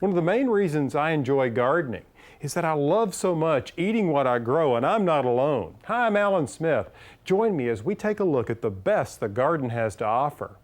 One of the main reasons I enjoy gardening is that I love so much eating what I grow, and I'm not alone. Hi, I'm Alan Smith. Join me as we take a look at the best the garden has to offer.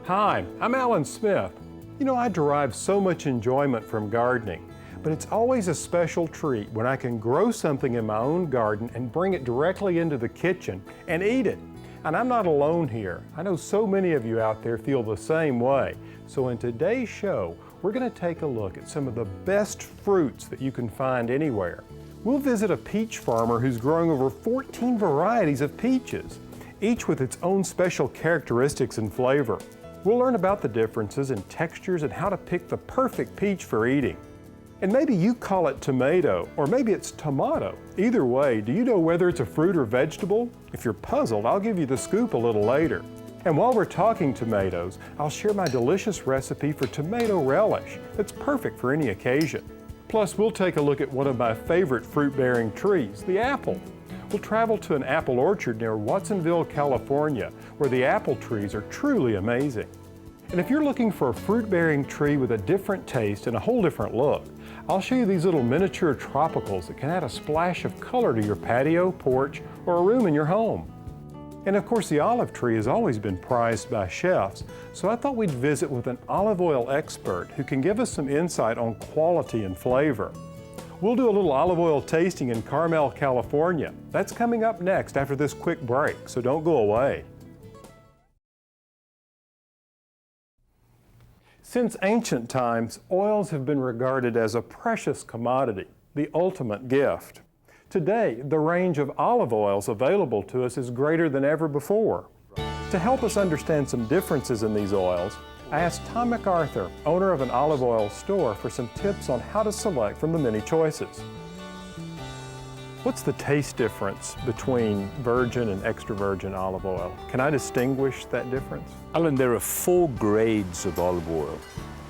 Hi, I'm Alan Smith. You know, I derive so much enjoyment from gardening, but it's always a special treat when I can grow something in my own garden and bring it directly into the kitchen and eat it. And I'm not alone here. I know so many of you out there feel the same way. So in today's show, we're going to take a look at some of the best fruits that you can find anywhere. We'll visit a peach farmer who's growing over 14 varieties of peaches, each with its own special characteristics and flavor. We'll learn about the differences in textures and how to pick the perfect peach for eating. And maybe you call it tomato, or maybe it's tomato. Either way, do you know whether it's a fruit or vegetable? If you're puzzled, I'll give you the scoop a little later. And while we're talking tomatoes, I'll share my delicious recipe for tomato relish that's perfect for any occasion. Plus, we'll take a look at one of my favorite fruit-bearing trees, the apple. We'll travel to an apple orchard near Watsonville, California, where the apple trees are truly amazing. And if you're looking for a fruit-bearing tree with a different taste and a whole different look, I'll show you these little miniature tropicals that can add a splash of color to your patio, porch, or a room in your home. And of course, the olive tree has always been prized by chefs, so I thought we'd visit with an olive oil expert who can give us some insight on quality and flavor. We'll do a little olive oil tasting in Carmel, California. That's coming up next after this quick break, so don't go away. Since ancient times, oils have been regarded as a precious commodity, the ultimate gift. Today, the range of olive oils available to us is greater than ever before. To help us understand some differences in these oils, I asked Tom McArthur, owner of an olive oil store, for some tips on how to select from the many choices. What's the taste difference between virgin and extra virgin olive oil? Can I distinguish that difference? Alan, there are 4 grades of olive oil.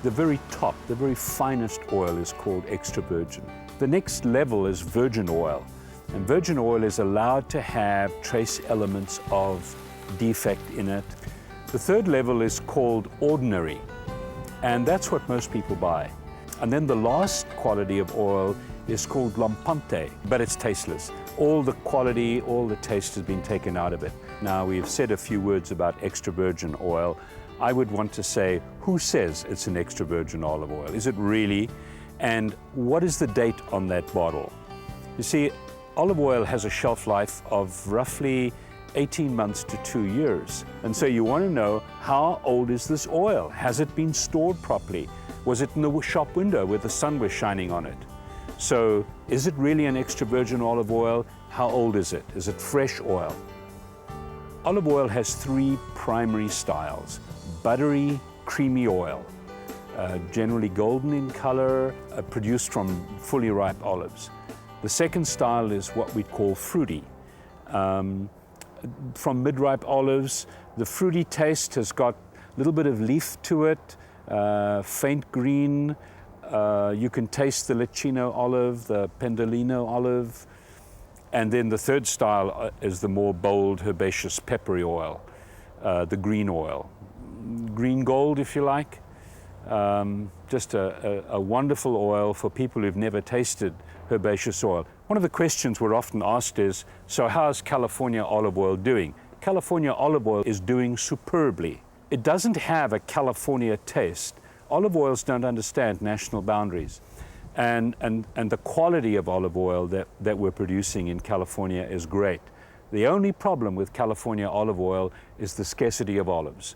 The very top, the very finest oil is called extra virgin. The next level is virgin oil, and virgin oil is allowed to have trace elements of defect in it. The third level is called ordinary, and that's what most people buy. And then the last quality of oil is called lampante, but it's tasteless. All the quality, all the taste has been taken out of it. Now, we've said a few words about extra virgin oil. I would want to say, who says it's an extra virgin olive oil? Is it really? And what is the date on that bottle? You see, olive oil has a shelf life of roughly 18 months to 2 years. And so you want to know, how old is this oil? Has it been stored properly? Was it in the shop window where the sun was shining on it? So is it really an extra virgin olive oil? How old is it? Is it fresh oil? Olive oil has 3 primary styles: buttery, creamy oil, generally golden in color, produced from fully ripe olives. The second style is what we call fruity. From mid-ripe olives, the fruity taste has got a little bit of leaf to it, faint green. You can taste the Licino olive, the Pendolino olive. And then the third style is the more bold, herbaceous, peppery oil, the green oil. Green gold, if you like. Just a wonderful oil for people who've never tasted herbaceous oil. One of the questions we're often asked is, so how's California olive oil doing? California olive oil is doing superbly. It doesn't have a California taste. Olive oils don't understand national boundaries. And the quality of olive oil that we're producing in California is great. The only problem with California olive oil is the scarcity of olives.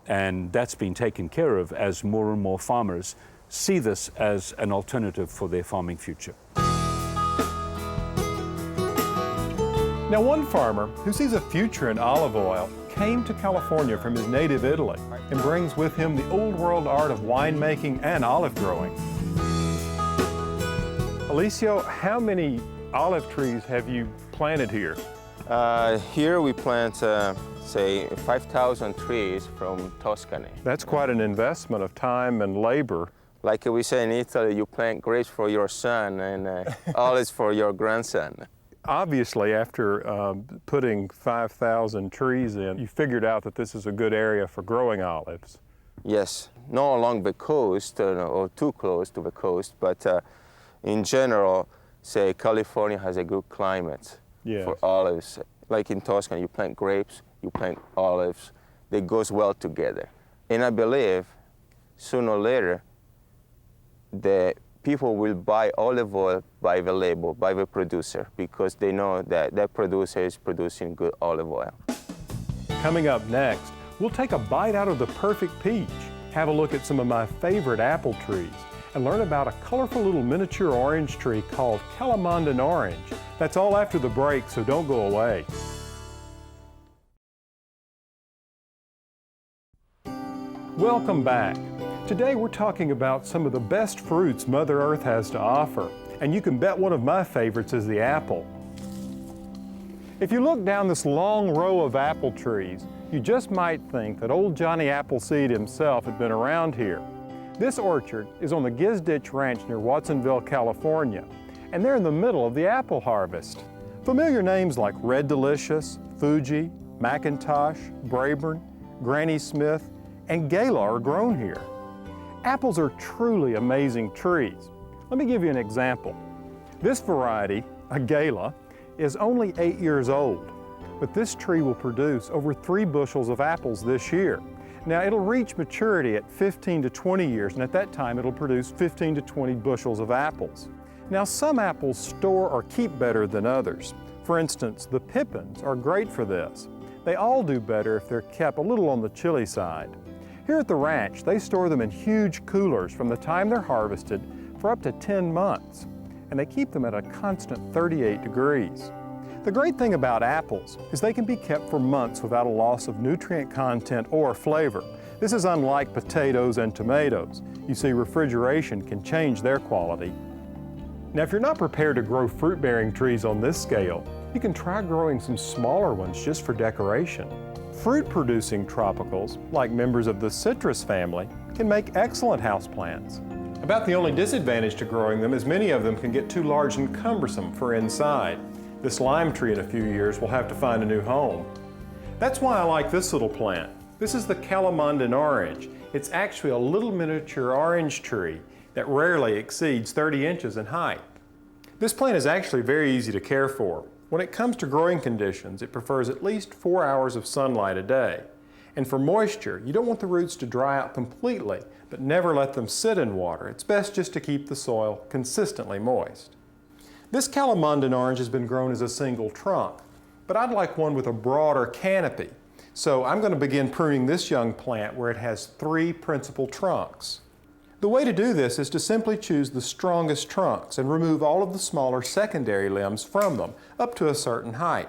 And that's been taken care of as more and more farmers see this as an alternative for their farming future. Now, one farmer who sees a future in olive oil came to California from his native Italy and brings with him the old world art of winemaking and olive growing. Alessio, how many olive trees have you planted here? Here we plant, say, 5,000 trees from Tuscany. That's quite an investment of time and labor. Like we say in Italy, you plant grapes for your son and olives for your grandson. Obviously, after putting 5,000 trees in, you figured out that this is a good area for growing olives. Yes, not along the coast or too close to the coast, but in general, say California has a good climate for olives. Like in Tuscany, you plant grapes, you plant olives, they goes well together. And I believe sooner or later, the people will buy olive oil by the label, by the producer, because they know that that producer is producing good olive oil. Coming up next, we'll take a bite out of the perfect peach, have a look at some of my favorite apple trees, and learn about a colorful little miniature orange tree called Calamondin orange. That's all after the break, so don't go away. Welcome back. Today we're talking about some of the best fruits Mother Earth has to offer, and you can bet one of my favorites is the apple. If you look down this long row of apple trees, you just might think that old Johnny Appleseed himself had been around here. This orchard is on the Gizdich Ranch near Watsonville, California, and they're in the middle of the apple harvest. Familiar names like Red Delicious, Fuji, McIntosh, Braeburn, Granny Smith, and Gala are grown here. Apples are truly amazing trees. Let me give you an example. This variety, a Gala, is only 8 years old, but this tree will produce over 3 bushels of apples this year. Now it'll reach maturity at 15 to 20 years, and at that time it'll produce 15 to 20 bushels of apples. Now some apples store or keep better than others. For instance, the pippins are great for this. They all do better if they're kept a little on the chilly side. Here at the ranch, they store them in huge coolers from the time they're harvested for up to 10 months, and they keep them at a constant 38 degrees. The great thing about apples is they can be kept for months without a loss of nutrient content or flavor. This is unlike potatoes and tomatoes. You see, refrigeration can change their quality. Now, if you're not prepared to grow fruit-bearing trees on this scale, you can try growing some smaller ones just for decoration. Fruit-producing tropicals, like members of the citrus family, can make excellent houseplants. About the only disadvantage to growing them is many of them can get too large and cumbersome for inside. This lime tree in a few years will have to find a new home. That's why I like this little plant. This is the Calamondin orange. It's actually a little miniature orange tree that rarely exceeds 30 inches in height. This plant is actually very easy to care for. When it comes to growing conditions, it prefers at least 4 hours of sunlight a day. And for moisture, you don't want the roots to dry out completely, but never let them sit in water. It's best just to keep the soil consistently moist. This Calamondin orange has been grown as a single trunk, but I'd like one with a broader canopy. So I'm going to begin pruning this young plant where it has 3 principal trunks. The way to do this is to simply choose the strongest trunks and remove all of the smaller secondary limbs from them, up to a certain height.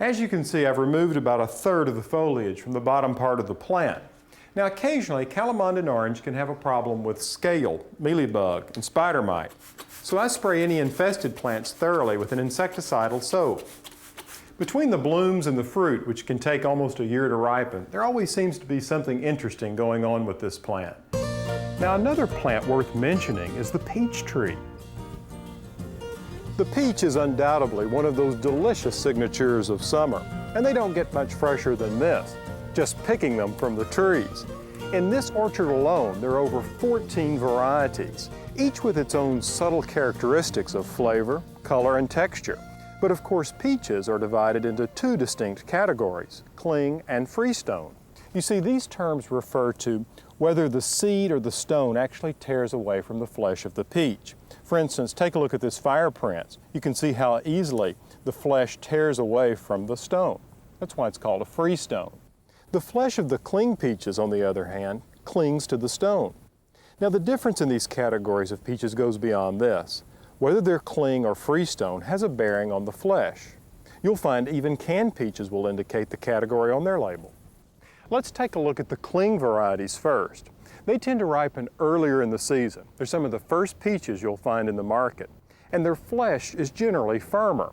As you can see, I've removed about 1/3 of the foliage from the bottom part of the plant. Now occasionally, Calamondin orange can have a problem with scale, mealybug, and spider mite. So I spray any infested plants thoroughly with an insecticidal soap. Between the blooms and the fruit, which can take almost a year to ripen, there always seems to be something interesting going on with this plant. Now another plant worth mentioning is the peach tree. The peach is undoubtedly one of those delicious signatures of summer, and they don't get much fresher than this, just picking them from the trees. In this orchard alone, there are over 14 varieties, each with its own subtle characteristics of flavor, color, and texture. But of course, peaches are divided into 2 distinct categories, cling and freestone. You see, these terms refer to whether the seed or the stone actually tears away from the flesh of the peach. For instance, take a look at this fire print. You can see how easily the flesh tears away from the stone. That's why it's called a freestone. The flesh of the cling peaches, on the other hand, clings to the stone. Now the difference in these categories of peaches goes beyond this. Whether they're cling or freestone has a bearing on the flesh. You'll find even canned peaches will indicate the category on their label. Let's take a look at the cling varieties first. They tend to ripen earlier in the season. They're some of the first peaches you'll find in the market, and their flesh is generally firmer.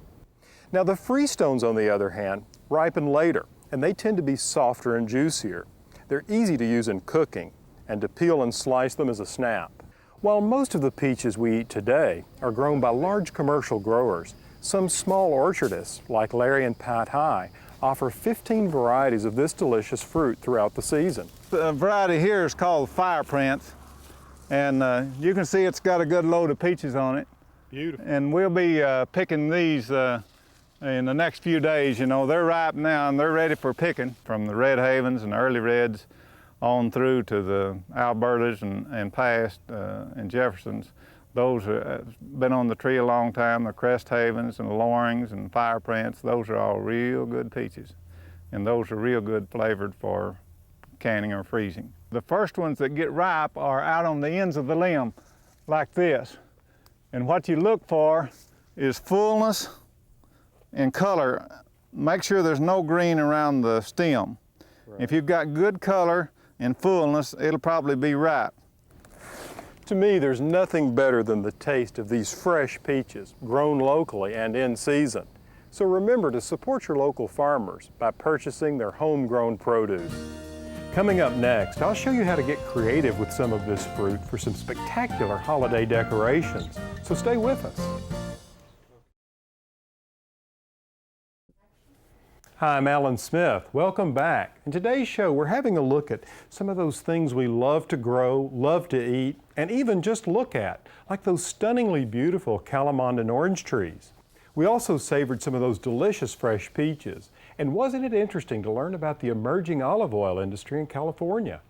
Now the Freestones, on the other hand, ripen later, and they tend to be softer and juicier. They're easy to use in cooking, and to peel and slice them is a snap. While most of the peaches we eat today are grown by large commercial growers, some small orchardists, like Larry and Pat High, offer 15 varieties of this delicious fruit throughout the season. The variety here is called Fire Prince, and you can see it's got a good load of peaches on it. Beautiful. And we'll be picking these in the next few days. You know, they're ripe now and they're ready for picking, from the Red Havens and early Reds on through to the Albertas and past and Jeffersons. Those have been on the tree a long time. The Crest Havens and the Lorings and Fire Prince, those are all real good peaches. And those are real good flavored for canning or freezing. The first ones that get ripe are out on the ends of the limb, like this. And what you look for is fullness and color. Make sure there's no green around the stem. Right. If you've got good color and fullness, it'll probably be ripe. To me, there's nothing better than the taste of these fresh peaches, grown locally and in season. So remember to support your local farmers by purchasing their homegrown produce. Coming up next, I'll show you how to get creative with some of this fruit for some spectacular holiday decorations. So stay with us. Hi, I'm Alan Smith. Welcome back. In today's show, we're having a look at some of those things we love to grow, love to eat, and even just look at, like those stunningly beautiful Calamondin orange trees. We also savored some of those delicious fresh peaches. And wasn't it interesting to learn about the emerging olive oil industry in California?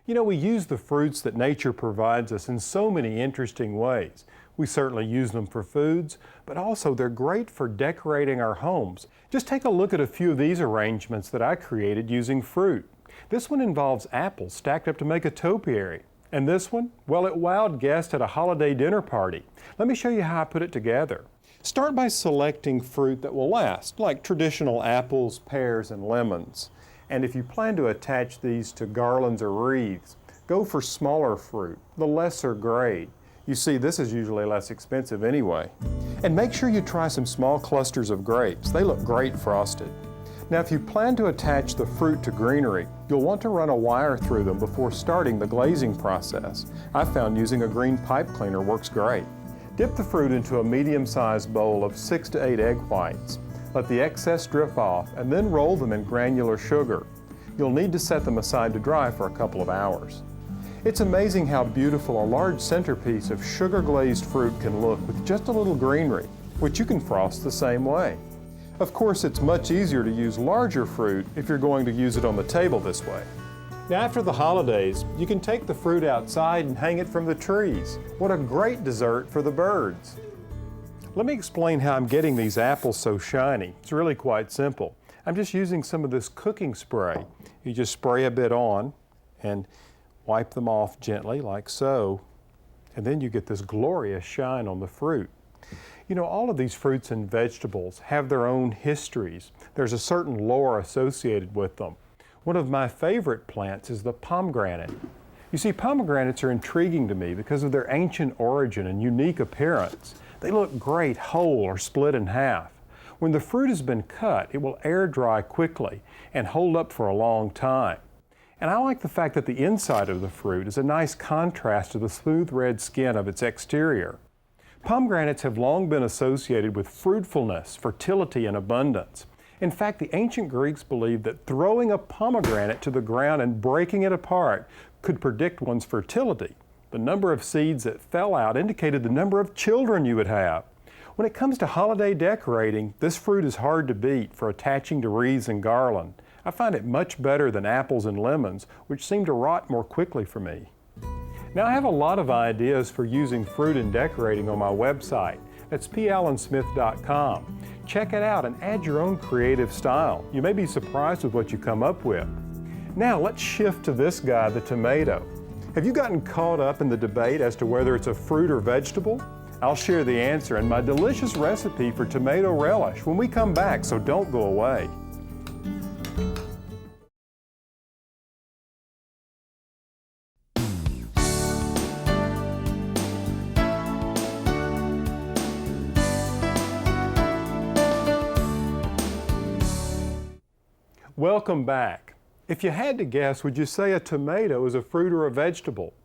You know, we use the fruits that nature provides us in so many interesting ways. We certainly use them for foods, but also they're great for decorating our homes. Just take a look at a few of these arrangements that I created using fruit. This one involves apples stacked up to make a topiary. And this one, well, it wowed guests at a holiday dinner party. Let me show you how I put it together. Start by selecting fruit that will last, like traditional apples, pears, and lemons. And if you plan to attach these to garlands or wreaths, go for smaller fruit, the lesser grade. You see, this is usually less expensive anyway. And make sure you try some small clusters of grapes. They look great frosted. Now, if you plan to attach the fruit to greenery, you'll want to run a wire through them before starting the glazing process. I found using a green pipe cleaner works great. Dip the fruit into a medium-sized bowl of 6 to 8 egg whites. Let the excess drip off and then roll them in granular sugar. You'll need to set them aside to dry for a couple of hours. It's amazing how beautiful a large centerpiece of sugar-glazed fruit can look with just a little greenery, which you can frost the same way. Of course, it's much easier to use larger fruit if you're going to use it on the table this way. Now, after the holidays, you can take the fruit outside and hang it from the trees. What a great dessert for the birds. Let me explain how I'm getting these apples so shiny. It's really quite simple. I'm just using some of this cooking spray. You just spray a bit on and wipe them off gently like so, and then you get this glorious shine on the fruit. You know, all of these fruits and vegetables have their own histories. There's a certain lore associated with them. One of my favorite plants is the pomegranate. You see, pomegranates are intriguing to me because of their ancient origin and unique appearance. They look great whole or split in half. When the fruit has been cut, it will air dry quickly and hold up for a long time. And I like the fact that the inside of the fruit is a nice contrast to the smooth red skin of its exterior. Pomegranates have long been associated with fruitfulness, fertility, and abundance. In fact, the ancient Greeks believed that throwing a pomegranate to the ground and breaking it apart could predict one's fertility. The number of seeds that fell out indicated the number of children you would have. When it comes to holiday decorating, this fruit is hard to beat for attaching to wreaths and garland. I find it much better than apples and lemons, which seem to rot more quickly for me. Now, I have a lot of ideas for using fruit in decorating on my website. That's pallansmith.com. Check it out and add your own creative style. You may be surprised with what you come up with. Now, let's shift to this guy, the tomato. Have you gotten caught up in the debate as to whether it's a fruit or vegetable? I'll share the answer and my delicious recipe for tomato relish when we come back, so don't go away. Welcome back. If you had to guess, would you say a tomato is a fruit or a vegetable?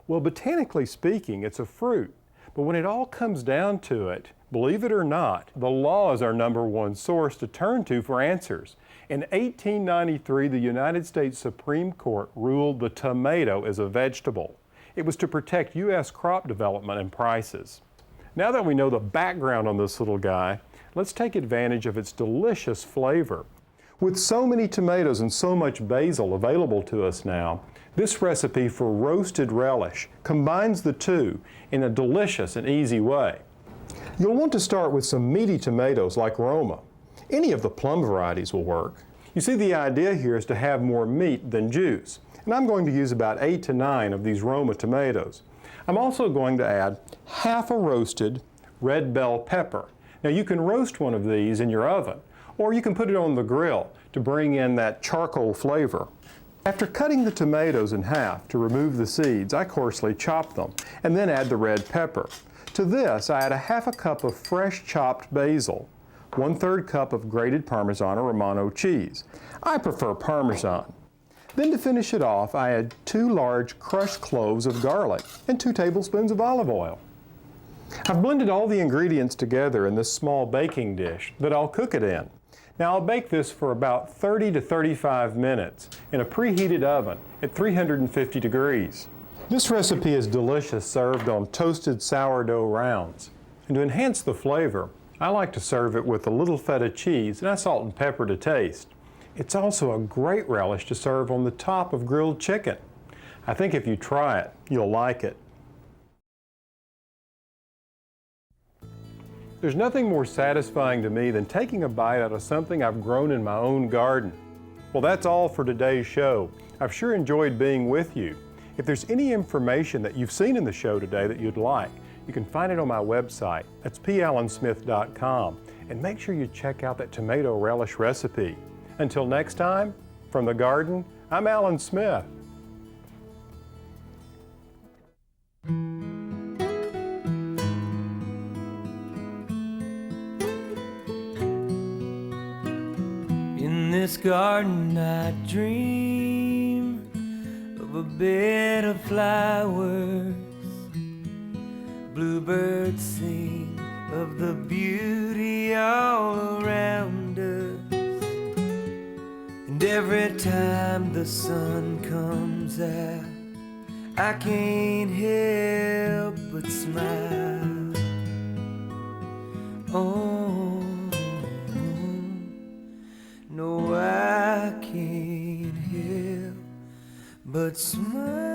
Well, botanically speaking, it's a fruit. But when it all comes down to it, believe it or not, the law is our #1 source to turn to for answers. In 1893, the United States Supreme Court ruled the tomato is a vegetable. It was to protect U.S. crop development and prices. Now that we know the background on this little guy, let's take advantage of its delicious flavor. With so many tomatoes and so much basil available to us now, this recipe for roasted relish combines the two in a delicious and easy way. You'll want to start with some meaty tomatoes like Roma. Any of the plum varieties will work. You see, the idea here is to have more meat than juice, and I'm going to use about 8 to 9 of these Roma tomatoes. I'm also going to add half a roasted red bell pepper. Now you can roast one of these in your oven, or you can put it on the grill to bring in that charcoal flavor. After cutting the tomatoes in half to remove the seeds, I coarsely chop them and then add the red pepper. To this, I add a half a cup of fresh chopped basil, 1/3 cup of grated Parmesan or Romano cheese. I prefer Parmesan. Then to finish it off, I add 2 large crushed cloves of garlic and 2 tablespoons of olive oil. I've blended all the ingredients together in this small baking dish that I'll cook it in. Now I'll bake this for about 30 to 35 minutes in a preheated oven at 350 degrees. This recipe is delicious served on toasted sourdough rounds. And to enhance the flavor, I like to serve it with a little feta cheese and I salt and pepper to taste. It's also a great relish to serve on the top of grilled chicken. I think if you try it, you'll like it. There's nothing more satisfying to me than taking a bite out of something I've grown in my own garden. Well, that's all for today's show. I've sure enjoyed being with you. If there's any information that you've seen in the show today that you'd like, you can find it on my website. That's pallansmith.com. And make sure you check out that tomato relish recipe. Until next time, from the garden, I'm Alan Smith. In this garden I dream of a bed of flowers. Bluebirds sing of the beauty all around us. And every time the sun comes out, I can't help but smile. Oh, no, I can't help but smile.